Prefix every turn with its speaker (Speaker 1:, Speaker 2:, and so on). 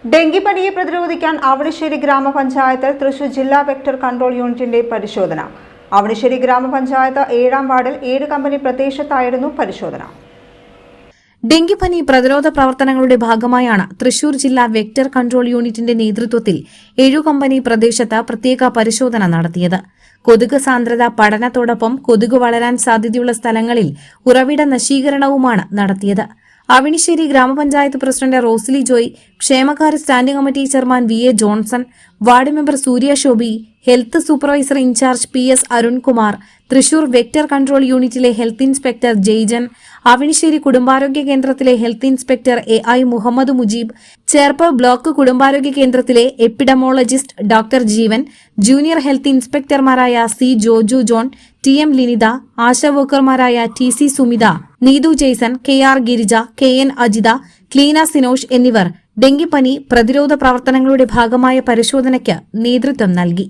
Speaker 1: ഡെങ്കിപ്പനിയെ പ്രതിരോധിക്കാൻ അവണിശ്ശേരി ഗ്രാമപഞ്ചായത്തിൽ തൃശൂർ ജില്ലാ വെക്ടർ കൺട്രോൾ യൂണിറ്റിന്റെ പരിശോധന. അവണിശ്ശേരി ഗ്രാമപഞ്ചായത്ത് 7-ാം വാർഡിൽ 7 കമ്പനി പ്രദേശത്തായിരുന്നു പരിശോധന.
Speaker 2: ഡെങ്കിപ്പനി പ്രതിരോധ പ്രവർത്തനങ്ങളുടെ ഭാഗമായാണ് തൃശൂർ ജില്ലാ വെക്ടർ കൺട്രോൾ യൂണിറ്റിന്റെ നേതൃത്വത്തിൽ 7 കമ്പനി പ്രദേശത്ത് പ്രത്യേക പരിശോധന നടത്തിയത്. കൊതുക് സാന്ദ്രത പഠനത്തോടൊപ്പം കൊതുക് വളരാൻ സാധ്യതയുള്ള സ്ഥലങ്ങളിൽ ഉറവിട നശീകരണവുമാണ് നടത്തിയത്. അവണിശ്ശേരി ഗ്രാമപഞ്ചായത്ത് പ്രസിഡന്റ് റോസ്ലി ജോയ്, ക്ഷേമകാര്യ standing committee chairman VA Johnson, ward member Surya Shobhi, health supervisor incharge PS Arunkumar, Thrissur vector control യൂണിറ്റിലെ ഹെൽത്ത് ഇൻസ്പെക്ടർ ജയ്ജൻ, അവണിശ്ശേരി കുടുംബാരോഗ്യ കേന്ദ്രത്തിലെ health inspector AI Muhammad Mujeeb, Cherpu block കുടുംബാരോഗ്യ കേന്ദ്രത്തിലെ epidemiologist doctor Jeevan, junior health ഇൻസ്പെക്ടർമാരായ C Joju John, TM Linitha, Asha വർക്കർമാരായ TC Sumitha, Neethu Jaison, KR Girija, KN Ajitha, Cleena Sinosh എന്നിവർ ഡെങ്കിപ്പനി പ്രതിരോധ പ്രവർത്തനങ്ങളുടെ ഭാഗമായ പരിശോധനയ്ക്ക് നേതൃത്വം നൽകി.